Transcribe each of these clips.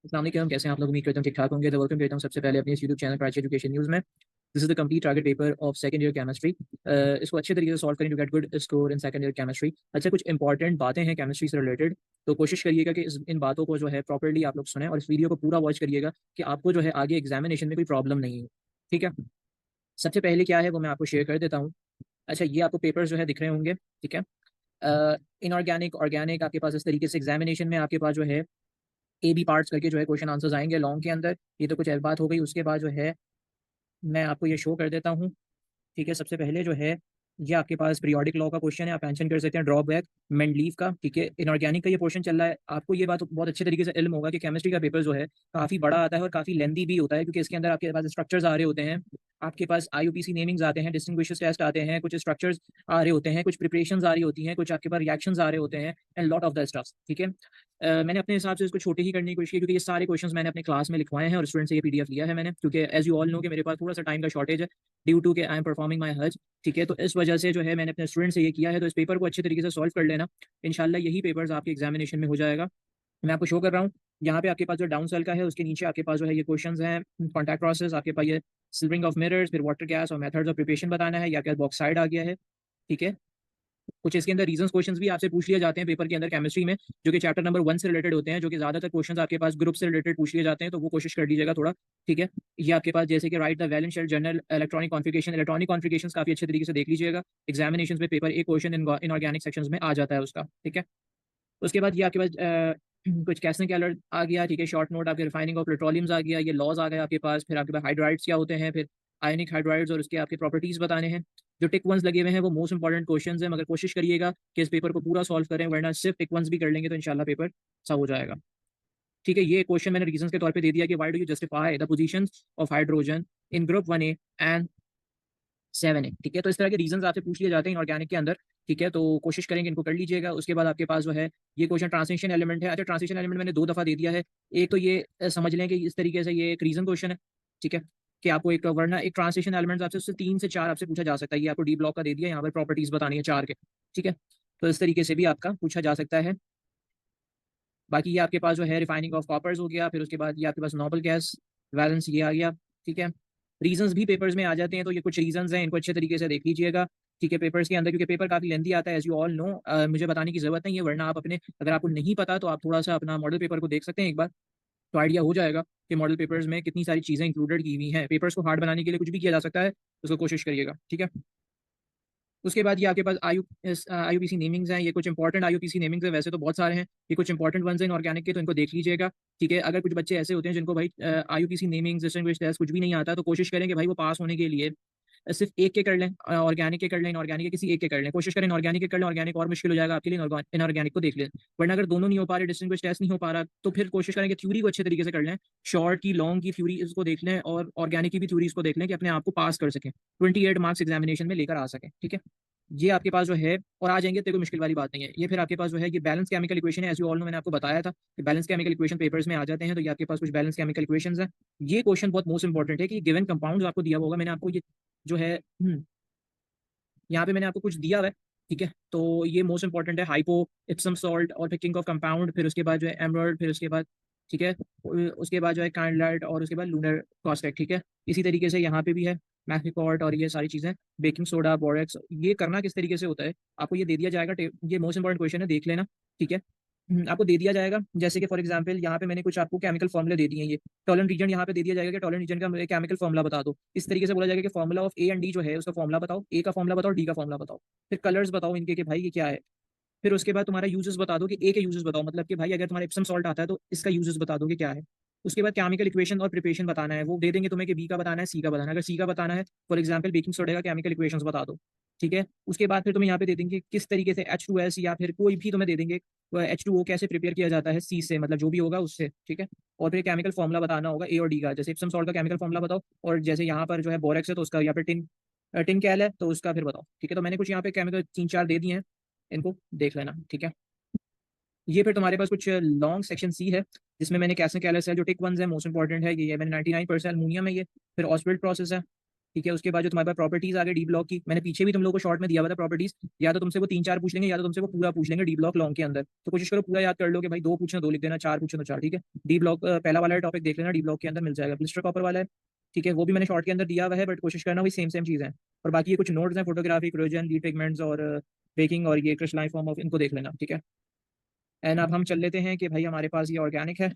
अस्सलाम वालेकुम, कैसे हैं आप लोग? उम्मीद करता हूँ ठीक ठाक होंगे। तो वेलकम करता हूँ सबसे पहले अपने इस YouTube channel Prachi education news में। This is the complete target paper of second year chemistry. इसको अच्छे तरीके से सॉल्व करें to get good score in second year chemistry. अच्छा, कुछ इंपॉर्टेंट बातें हैं केमिस्ट्री से रिलेटेड, तो कोशिश करिएगा कि इन बातों को जो है प्रॉपर्ली आप लोग सुने और इस वीडियो को पूरा वॉच करिएगा कि आपको जो है आगे एग्जामिनेशन में कोई प्रॉब्लम नहीं हो। ठीक है, सबसे पहले क्या है वो मैं आपको शेयर कर देता हूँ। अच्छा, ये आपको पेपर जो है दिख रहे होंगे। ठीक है, इनऑर्गेनिक ऑर्गेनिक आपके पास इस तरीके से एग्जामिनेशन में आपके पास जो है ए बी पार्ट्स करके जो है क्वेश्चन आंसर्स आएंगे लॉन्ग के अंदर। ये तो कुछ बात हो गई। उसके बाद जो है मैं आपको ये शो कर देता हूँ। ठीक है, सबसे पहले जो है ये आपके पास पीरियोडिक लॉ का क्वेश्चन है, आप मेंशन कर सकते हैं ड्रॉबैक मेंडलीव का। ठीक है, इनऑर्गेनिक का ये पोर्शन चल रहा है। आपको ये बात बहुत अच्छे तरीके से इल्म होगा कि केमिस्ट्री का पेपर जो है काफ़ी बड़ा आता है और काफ़ी लेंदी भी होता है, क्योंकि इसके अंदर आपके पास स्ट्रक्चर्स आ रहे होते हैं, आपके पास आईयूपीसी नेमिंग्स आते हैं, डिस्टिंग्विशेस टेस्ट आते हैं, कुछ स्ट्रक्चर्स आ रहे होते हैं, कुछ प्रिपरेशंस आ रही होती हैं, कुछ आपके पास रिएक्शंस आ रहे होते हैं and lot of the stuffs. ठीक है, मैंने अपने हिसाब से इसको छोटे ही करने की कोशिश की, क्योंकि ये सारे क्वेश्चंस मैंने अपने क्लास में लिखवाए हैं और स्टूडेंट से ये पीडीएफ लिया है मैंने, क्योंकि एज यू ऑल नो कि मेरे पास थोड़ा सा टाइम का शॉर्टेज है ड्यू टू के आई एम परफॉर्मिंग माई हज। ठीक है, तो इस वजह से जो है मैंने अपने स्टूडेंट से ये किया है। तो इस पेपर को अच्छे तरीके से सॉल्व कर लेना, इंशाल्लाह यही पेपर्स आपके एग्जामिनेशन में हो जाएगा। मैं आपको शो कर रहा हूँ। यहाँ पे आपके पास जो डाउन सेल का है उसके नीचे आपके पास जो है ये क्वेश्चंस हैं। कॉन्टैक्ट प्रोसेस आपके पास ये सिल्वरिंग ऑफ मिरर्स, फिर वाटर गैस और मेथड्स ऑफ प्रिपरेशन बताना है, या क्या बॉक्साइड आ गया है। ठीक है, कुछ इसके अंदर रीजंस क्वेश्चंस भी आपसे पूछ लिए जाते हैं पेपर के अंदर केमिस्ट्री में, जो कि चैप्टर नंबर 1 से रिलेटेड होते हैं, जो कि ज्यादातर क्वेश्चंस आपके पास ग्रुप से रिलेटेड पूछ लिए जाते हैं, तो वो कोशिश कर लीजिएगा थोड़ा। ठीक है, ये आपके पास जैसे कि right the valence shell general electronic configuration काफी अच्छे तरीके से देख लीजिएगा। एग्जामिनेशन में पेपर एक क्वेश्चन इन ऑर्गेनिक सेक्शंस में आ जाता है उसका। ठीक है, उसके बाद ये आपके पास कुछ कैसने कैलर आ गया। ठीक है, शॉर्ट नोट आपके रिफाइनिंग ऑफ पेट्रोलियम्स आ गया, ये लॉज आ गए आपके पास। फिर आपके पास हाइड्राइड्स क्या होते हैं, फिर आयनिक हाइड्राइड्स और उसके आपके प्रॉपर्टीज बताने हैं। जो टिक वंस लगे हुए हैं वो मोस्ट इंपॉर्टेंट क्वेश्चन है, मगर कोशिश करिएगा कि इस पेपर को पूरा सॉल्व करें, वरना सिर्फ टिक वंस भी कर लेंगे तो इंशाल्लाह पेपर सा हो जाएगा। ठीक है, ये क्वेश्चन मैंने रीजन के तौर पे दे दिया कि why do you justify the position of hydrogen in group 1A and 7A। ठीक है, तो इस तरह के रीजंस आपसे पूछ लिए जाते हैं ऑर्गेनिक के अंदर। ठीक है, तो कोशिश करेंगे इनको कर लीजिएगा। उसके बाद आपके पास जो है ये क्वेश्चन ट्रांसलेशन एलिमेंट है। अच्छा, ट्रांसलेशन एलिमेंट मैंने 2 दफ़ा दे दिया है। एक तो ये समझ लें कि इस तरीके से ये एक रीजन क्वेश्चन है। ठीक है, कि आपको एक वरना एक ट्रांसलेशन एलिमेंट आपसे उससे 3 से 4 आपसे पूछा जा सकता है। ये आपको डी ब्लॉक का दे दिया, यहाँ पर प्रॉपर्टीज बतानी है 4 के। ठीक है, तो इस तरीके से भी आपका पूछा जा सकता है। बाकी ये आपके पास जो है रिफाइनिंग ऑफ कॉपर्स हो गया, फिर उसके बाद ये आपके पास नोबल गैस वैलेंस ये आ गया। ठीक है, रीजंस भी पेपर्स में आ जाते हैं, तो ये कुछ रीजंस हैं, इनको अच्छे तरीके से देख लीजिएगा। ठीक है, पेपर्स के अंदर, क्योंकि पेपर काफी लेंथी आता है एज यू ऑल नो, मुझे बताने की जरूरत नहीं है, वरना आप अपने, अगर आपको नहीं पता तो आप थोड़ा सा अपना मॉडल पेपर को देख सकते हैं एक बार, तो आइडिया हो जाएगा कि मॉडल पेपर्स में कितनी सारी चीजें इंक्लूडेड की हुई हैं। पेपर्स को हार्ड बनाने के लिए कुछ भी किया जा सकता है, उसको कोशिश करिएगा। ठीक है, उसके बाद ये आपके पास आईयूपीसी नेमिंग्स हैं। ये कुछ इंपॉर्टेंट आईयूपीसी नेमिंग्स हैं, वैसे तो बहुत सारे हैं, ये कुछ इंपॉर्टेंट वंस हैं ऑर्गेनिक के, तो इनको देख लीजिएगा। ठीक है, अगर कुछ बच्चे ऐसे होते हैं जिनको भाई आईयूपीसी नेमिंग्स डिस्टिंग्विश टेस्ट कुछ भी नहीं आता, तो कोशिश करें कि भाई वो पास होने के लिए सिर्फ एक के कर लें, ऑर्गेनिक के कर लें, इनऑर्गेनिक के किसी एक के कर लें। कोशिश करें इनऑर्गेनिक के कर लें, ऑर्गेनिक और मुश्किल हो जाएगा आपके लिए, इनऑर्गेनिक को देख लें। वरना अगर दोनों नहीं हो पा रहे, डिस्टिंग्विश टेस्ट नहीं हो पा रहा, तो फिर कोशिश करें कि थ्योरी को अच्छे तरीके से कर लें, शॉर्ट की लॉन्ग की थ्योरी इसको देख लें और ऑर्गेनिक की भी थ्योरी इसको देख लें, कि अपने आप को पास कर सकें, 28 मार्क्स एग्जामिनेशन में लेकर आ सकें। ठीक है, ये आपके पास जो है, और आ जाएंगे तो कोई मुश्किल वाली बात नहीं है। ये फिर आपके पास जो है ये बैलेंस केमिकल इक्वेशन है, एज यू ऑल नो, मैंने आपको बताया था कि बैलेंस केमिकल इक्वेशन पेपर्स में आ जाते हैं, तो ये आपके पास कुछ बैलेंस केमिकल इक्वेशंस हैं। ये क्वेश्चन बहुत मोस्ट इंपॉर्टेंट है कि गिवन कंपाउंड आपको दिया होगा, मैंने आपको ये जो है यहाँ पे मैंने आपको कुछ दिया हुआ है। ठीक है, तो ये मोस्ट इंपॉर्टेंट है, हाइपो इप्सम सॉल्ट और फिर किंग ऑफ कंपाउंड, फिर उसके बाद जो है एमरल्ड, फिर उसके बाद ठीक है उसके बाद जो है काइंडलाइट और उसके बाद लूनर कॉस्टेट। ठीक है, इसी तरीके से यहाँ पे भी है मैक्सिकॉर्ड और ये सारी चीज़ें, बेकिंग सोडा, बोरेक्स। ये करना किस तरीके से होता है आपको ये दे दिया जाएगा, ये मोस्ट इंपॉर्टेंट क्वेश्चन है, देख लेना। ठीक है, आपको दे दिया जाएगा, जैसे कि फॉर एग्जांपल यहाँ पे मैंने कुछ आपको केमिकल फॉर्मुले दे दिए हैं। ये टॉलरेंट रीजन यहाँ पे दे दिया जाएगा कि टॉलरेंट रीजन का केमिकल फॉर्मुला बता दो। इस तरीके से बोला जाएगा कि formula of A and D जो है उसका फॉर्मुला बताओ, ए का फॉर्मुला बताओ, डी का फॉर्मुला बताओ, फिर कलर्स बताओ इनके कि भाई ये क्या है। फिर उसके बाद तुम्हारा यूजेस बता दो कि ए के यूजेस बताओ, मतलब कि भाई अगर तुम्हारा एप्सम सॉल्ट आता है तो इसका यूजेस बता दो कि क्या है। उसके बाद केमिकल इक्वेशन और प्रिपरेशन बताना है, वो दे देंगे तुम्हें कि बी का बताना है, सी का बताना है। अगर सी का बताना है, फॉर एग्जाम्पल बेकिंग सोडा का केमिकल इक्वेशन बता दो। ठीक है, उसके बाद फिर तुम्हें यहाँ पे दे देंगे किस तरीके से H2S या फिर कोई भी तुम्हें दे देंगे H2O कैसे प्रिपेयर किया जाता है सी से, मतलब जो भी होगा उससे। ठीक है, और फिर केमिकल फॉर्मुला बताना होगा ए और डी का, जैसे एप्सम सॉल्ट का केमिकल फॉर्मुला बताओ, और जैसे यहाँ पर जो है बोरेक्स है तो उसका, या फिर टिन टिन कैल है तो उसका फिर बताओ। ठीक है, तो मैंने कुछ यहाँ पे केमिकल 3-4 दे दिए हैं, इनको देख लेना। ठीक है, ये फिर तुम्हारे पास कुछ लॉन्ग सेक्शन सी है, जिसमें मैंने कैसे कैलस है, जो टिक वंस है मोस्ट इंपॉर्टेंट है, ये मैंने 99% अल्मोनियम है ये। फिर ऑस्वेल्ट प्रोसेस है, ठीक है। उसके बाद जो तुम्हारे पास प्रॉपर्टीज आ गई डी ब्लॉक की, मैंने पीछे भी तुम लोगों को शॉर्ट में दिया हुआ था प्रॉपर्टीज, या तो तुमसे वो 3-4 पूछ लेंगे या तो तुमसे वो पूरा पूछ लेंगे डी ब्लॉक लॉन्ग के अंदर। तो कोशिश करो पूरा याद कर लो कि भाई 2 पूछना 2 लिख देना, 4 पूछना तो 4, ठीक है। डी ब्लॉक पहला वाला टॉपिक देख लेना, डी ब्लॉक के अंदर मिल जाएगा। ब्लिस्टर कॉपर वाला है, ठीक है, वो भी मैंने शॉर्ट के अंदर दिया हुआ है, बट कोशिश करना वही सेम सेम चीज़ है। और बाकी ये कुछ नोट्स हैं, फोटोग्राफी, क्रोजन, लीड पिगमेंट्स और बेकिंग और ये क्रिस्टलाइन फॉर्म ऑफ, इनको देख लेना, ठीक है। एंड अब हम चल लेते हैं कि भाई हमारे पास ये ऑर्गेनिक है।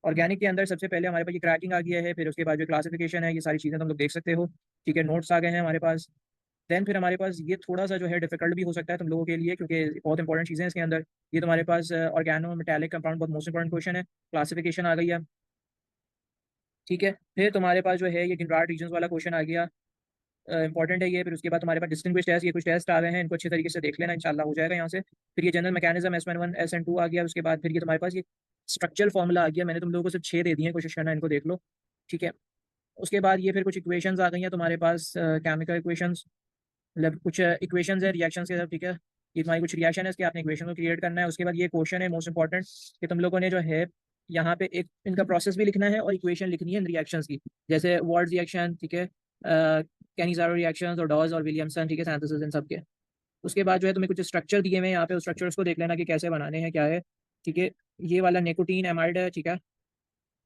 ऑर्गेनिक के अंदर सबसे पहले हमारे पास ये क्रैकिंग आ गया है, फिर उसके बाद जो क्लासिफिकेशन है, ये सारी चीज़ें तुम लोग देख सकते हो, ठीक है। नोट्स आ गए हैं हमारे पास। देन फिर हमारे पास ये थोड़ा सा जो है डिफिकल्ट भी हो सकता है तुम लोगों के लिए, क्योंकि बहुत इंपॉर्टेंट चीज़ें हैं इसके अंदर। ये तुम्हारे पास ऑर्गेनो मेटालिक कंपाउंड, बहुत मोस्ट इंपॉर्टेंट क्वेश्चन है। क्लासिफिकेशन आ गई है, ठीक है। फिर तुम्हारे पास जो है ये गिनराट रीजन वाला क्वेश्चन आ गया, इंपॉर्टेंट है ये। फिर उसके बाद तुम्हारे पास डिस्टिंग्विश टेस्ट, ये कुछ टेस्ट आ रहे हैं, इनको अच्छे तरीके से देख लेना, इंशाल्लाह हो जाएगा यहाँ से। फिर ये जनरल मैकेनिज्म SN1 SN2 आ गया। उसके बाद फिर ये तुम्हारे पास ये स्ट्रक्चरल फॉर्मूला आ गया, मैंने तुम लोगों को सिर्फ 6 दे दिए हैं, कोशिश करना इनको देख लो, ठीक है। उसके बाद ये फिर कुछ इक्वेशंस आ गई हैं तुम्हारे पास, केमिकल इक्वेशंस, मतलब कुछ इक्वेशंस है रिएक्शंस के साथ, ठीक है। ये तुम्हारी कुछ रिएक्शन है, इसके आपने इक्वेशन को क्रिएट करना है। उसके बाद ये क्वेश्चन है मोस्ट इंपॉर्टेंट, कि तुम लोगों ने जो है यहाँ पे एक इनका प्रोसेस भी लिखना है और इक्वेशन लिखनी है इन रिएक्शंस की, जैसे वॉल्ट रिएक्शन, ठीक है, कैनिज़ारो रिएक्शंस और डॉज और विलियमसन, ठीक है, सिंथेसिस इन सब के। उसके बाद जो है तुम्हें कुछ स्ट्रक्चर दिए हुए हैं यहाँ पे, उस स्ट्रक्चर्स को देख लेना कि कैसे बनाने हैं, क्या है, ठीक है। ये वाला निकोटीन एमाइड है, ठीक है,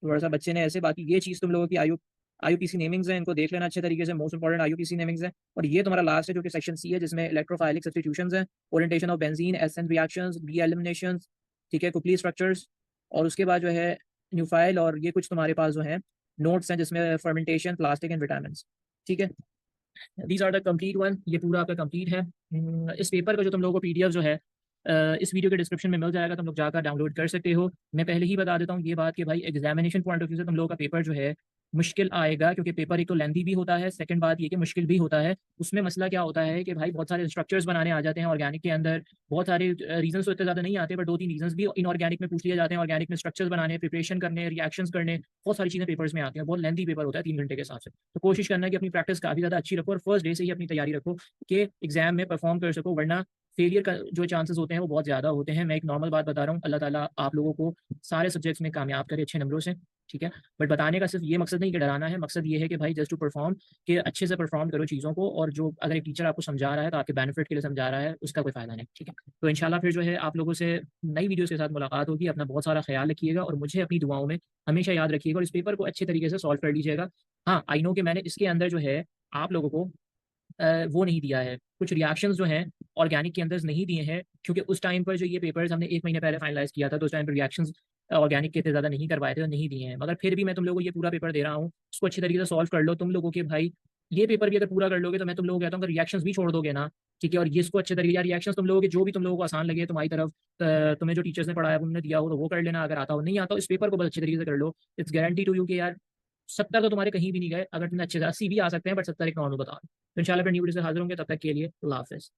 थोड़ा सा बच्चे ने ऐसे, बाकी ये चीज़ तुम लोगों की IUPAC नेमिंग्स हैं, इनको देख लेना अच्छे तरीके से, मोस्ट इंपॉर्टेंट IUPAC नेमिंग्स हैं। और ये तुम्हारा लास्ट है जो कि सेक्शन सी है, जिसमें इलेक्ट्रोफाइलिक सब्स्टिट्यूशंस हैं, orientation of benzene, SN reactions, D eliminations, ठीक है, कुपली स्ट्रक्चर्स। और उसके बाद जो है न्यूफाइल, और ये कुछ तुम्हारे पास जो है नोट्स हैं जिसमें फर्मेंटेशन, प्लास्टिक एंड विटामिन, ठीक है। These are the complete one, ये पूरा आपका कंप्लीट है। इस पेपर का जो तुम लोगों को PDF जो है इस वीडियो के डिस्क्रिप्शन में मिल जाएगा, तुम लोग जाकर डाउनलोड कर सकते हो। मैं पहले ही बता देता हूँ ये बात कि भाई एग्जामिनेशन पॉइंट ऑफ व्यू से तुम लोगों का पेपर जो है मुश्किल आएगा, क्योंकि पेपर एक तो लेंथी भी होता है, सेकंड बात ये कि मुश्किल भी होता है। उसमें मसला क्या होता है कि भाई बहुत सारे स्ट्रक्चर्स बनाने आ जाते हैं ऑर्गेनिक के अंदर, बहुत सारे रीजन तो इतने ज़्यादा नहीं आते, बट 2-3 रीजन भी इनऑर्गेनिक में पूछ लिए जाते हैं। ऑर्गेनिक में स्ट्रक्चर्स बनाने, प्रिपरेशन करने, रिएक्शंस करने, बहुत सारी चीज़ें पेपर्स में आती हैं, बहुत लेंथी पेपर होता है 3 घंटे के हिसाब से। तो कोशिश करना है कि अपनी प्रैक्टिस काफ़ी ज़्यादा अच्छी रखो और फर्स्ट डे से ही अपनी तैयारी रखो कि एग्जाम में परफॉर्म कर सको, वरना फेलियर का जो चांसेस होते हैं वो बहुत ज़्यादा होते हैं। मैं एक नॉर्मल बात बता रहा हूँ, अल्लाह ताला आप लोगों को सारे सब्जेक्ट्स में कामयाब करे अच्छे नंबरों से, ठीक है। बट बताने का सिर्फ ये मकसद नहीं कि डराना है, मकसद ये है कि भाई जस्ट टू परफॉर्म, कि अच्छे से परफॉर्म करो चीज़ों को, और जो अगर एक टीचर आपको समझा रहा है तो आपके बेनिफिट के लिए समझा रहा है, उसका कोई फ़ायदा नहीं, ठीक है। तो इंशाल्लाह फिर जो है आप लोगों से नई वीडियोज़ के साथ मुलाकात होगी। अपना बहुत सारा ख्याल रखिएगा और मुझे अपनी दुआओं में हमेशा याद रखिएगा, और इस पेपर को अच्छे तरीके से सॉल्व कर लीजिएगा। हाँ, आई नो कि मैंने इसके अंदर जो है आप लोगों को वो नहीं दिया है, कुछ रिएक्शंस जो हैं ऑर्गेनिक के अंदर नहीं दिए हैं, क्योंकि उस टाइम पर जो ये पेपर्स हमने 1 महीने पहले फाइनलाइज किया था, तो उस टाइम पर रिएक्शंस ऑर्गेनिक के इतने ज़्यादा नहीं करवाए थे, तो नहीं दिए हैं। मगर फिर भी मैं तुम लोगों को ये पूरा पेपर दे रहा हूँ, उसको अच्छी तरीके से सॉल्व कर लो तुम लोगों के भाई। ये पेपर भी अगर पूरा कर लोगे तो मैं तुम लोगों को कहता हूँ, अगर रिएक्शंस भी छोड़ दोगे ना, ठीक है, और ये इसको अच्छे तरीके, या रिएक्शंस तुम लोगों के जो भी तुम लोगों को आसान लगे तुम्हारी तरफ, तुम्हें जो टीचर्स ने पढ़ाया उन्होंने दिया हो तो वो कर लेना, अगर आता हो नहीं आता हो इस पेपर को बस अच्छे तरीके से कर लो। इट्स गारंटी टू यू कि यार 70 तो तुम्हारे कहीं भी नहीं गए, अगर तुमने अच्छे से 80 भी आ सकते हैं, बट 70 एक नॉर्मल बता। तो इंशाल्लाह फिर न्यू वीडियो से हाजिर होंगे, तब तक के लिए अल्लाह हाफिज़।